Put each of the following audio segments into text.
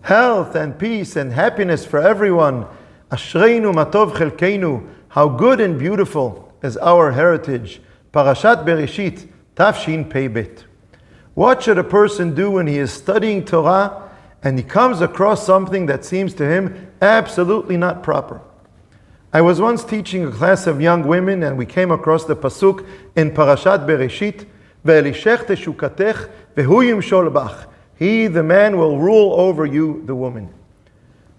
health and peace and happiness for everyone. Ashreinu matov chelkeinu, how good and beautiful is our heritage. Parashat B'reishit, Tafshin Pei Bet. What should a person do when he is studying Torah and he comes across something that seems to him absolutely not proper? I was once teaching a class of young women and we came across the pasuk in Parashat B'reishit, Ve'elishech teshukatech vehu yimshol bach. He, the man, will rule over you, the woman.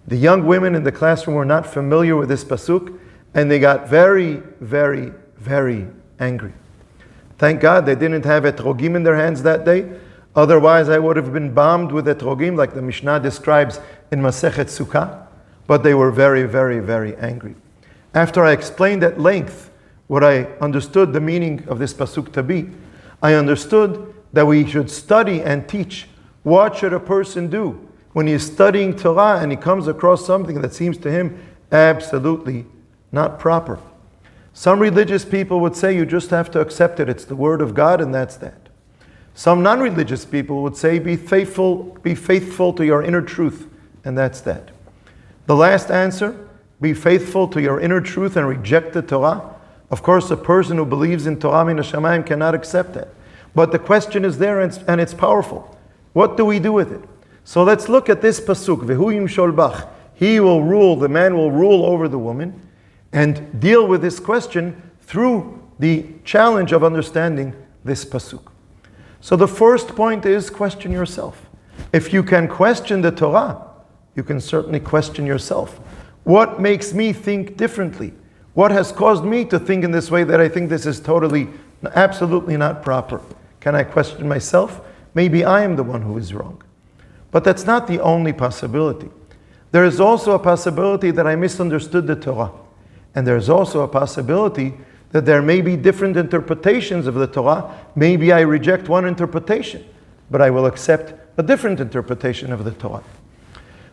The young women in the classroom were not familiar with this pasuk and they got very, very, very angry. Thank God they didn't have etrogim in their hands that day. Otherwise, I would have been bombed with etrogim like the Mishnah describes in Masechet Sukkah. But they were very, very, very angry. After I explained at length what I understood the meaning of this pasuk to be, I understood that we should study and teach. What should a person do when he is studying Torah and he comes across something that seems to him absolutely not proper? Some religious people would say you just have to accept it. It's the word of God and that's that. Some non-religious people would say be faithful to your inner truth and that's that. The last answer, be faithful to your inner truth and reject the Torah. Of course, a person who believes in Torah min hashamayim cannot accept that. But the question is there and it's powerful. What do we do with it? So let's look at this pasuk. Vehu yimshol bach. He will rule, the man will rule over the woman, and deal with this question through the challenge of understanding this pasuk. So the first point is question yourself. If you can question the Torah, you can certainly question yourself. What makes me think differently? What has caused me to think in this way that I think this is totally, absolutely not proper? Can I question myself? Maybe I am the one who is wrong. But that's not the only possibility. There is also a possibility that I misunderstood the Torah. And there's also a possibility that there may be different interpretations of the Torah. Maybe I reject one interpretation, but I will accept a different interpretation of the Torah.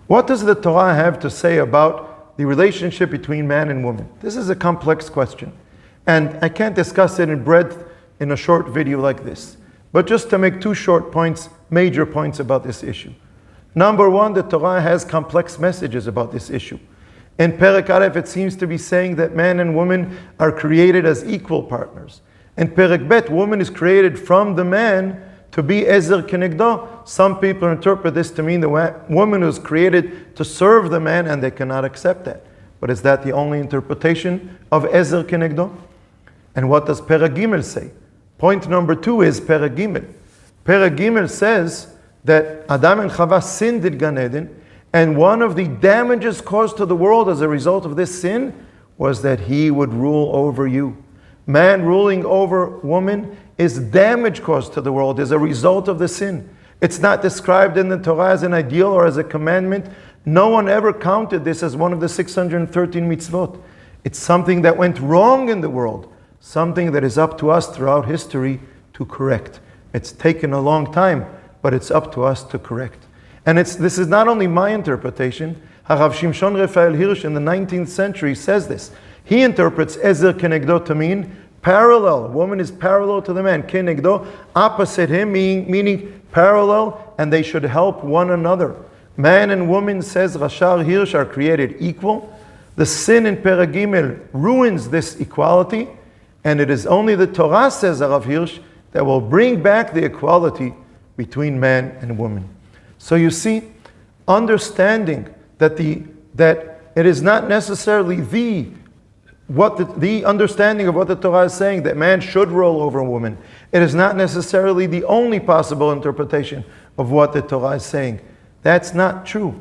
What does the Torah have to say about the relationship between man and woman? This is a complex question. And I can't discuss it in breadth in a short video like this. But just to make two short points, major points about this issue. Number one, the Torah has complex messages about this issue. In Perek Aleph, it seems to be saying that man and woman are created as equal partners. In Perek Bet, woman is created from the man to be ezer kenegdo. Some people interpret this to mean the woman was created to serve the man, and they cannot accept that. But is that the only interpretation of ezer kenegdo? And what does Perek Gimel say? Point number two is Perek Gimel. Perek Gimel says that Adam and Chava sinned in Gan Eden, and one of the damages caused to the world as a result of this sin was that he would rule over you. Man ruling over woman is damage caused to the world as a result of the sin. It's not described in the Torah as an ideal or as a commandment. No one ever counted this as one of the 613 mitzvot. It's something that went wrong in the world, something that is up to us throughout history to correct. It's taken a long time, but it's up to us to correct. And this is not only my interpretation. Harav Shimshon Raphael Hirsch in the 19th century says this. He interprets ezer kenegdo to mean parallel. Woman is parallel to the man. Kenegdo, opposite him, meaning parallel, and they should help one another. Man and woman, says Rashar Hirsch, are created equal. The sin in Perek Gimel ruins this equality, and it is only the Torah, says Harav Hirsch, that will bring back the equality between man and woman. So you see, understanding that it is not necessarily the understanding of what the Torah is saying, that man should rule over a woman. It is not necessarily the only possible interpretation of what the Torah is saying. That's not true.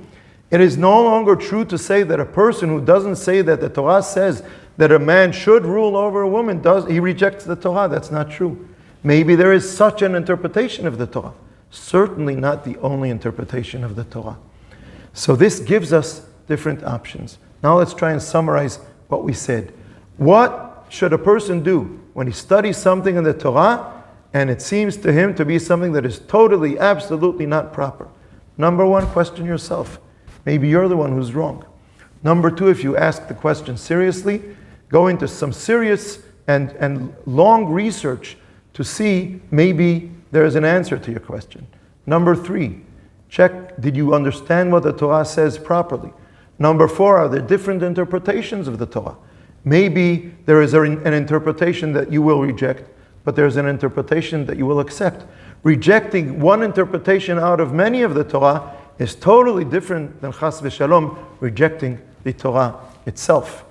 It is no longer true to say that a person who doesn't say that the Torah says that a man should rule over a woman, he rejects the Torah. That's not true. Maybe there is such an interpretation of the Torah. Certainly not the only interpretation of the Torah. So this gives us different options. Now let's try and summarize what we said. What should a person do when he studies something in the Torah and it seems to him to be something that is totally, absolutely not proper? Number one, question yourself. Maybe you're the one who's wrong. Number two, if you ask the question seriously, go into some serious and long research to see maybe there is an answer to your question. Number three, Check, did you understand what the Torah says properly? Number 4, are there different interpretations of the Torah? Maybe there is an interpretation that you will reject, but there's an interpretation that you will accept. Rejecting one interpretation out of many of the Torah is totally different than chas v'shalom rejecting the Torah itself.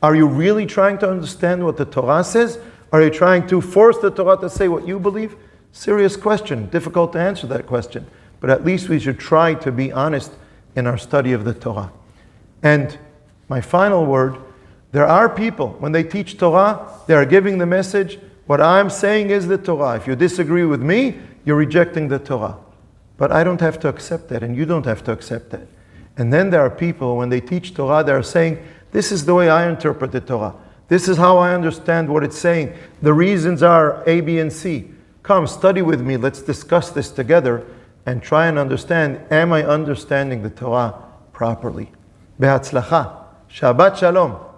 Are you really trying to understand what the Torah says? Are you trying to force the Torah to say what you believe? Serious question. Difficult to answer that question. But at least we should try to be honest in our study of the Torah. And my final word, there are people, when they teach Torah, they are giving the message, what I'm saying is the Torah. If you disagree with me, you're rejecting the Torah. But I don't have to accept that, and you don't have to accept that. And then there are people, when they teach Torah, they are saying, this is the way I interpret the Torah. This is how I understand what it's saying. The reasons are A, B, and C. Come, study with me. Let's discuss this together and try and understand, am I understanding the Torah properly? Be'atzlacha. Shabbat Shalom.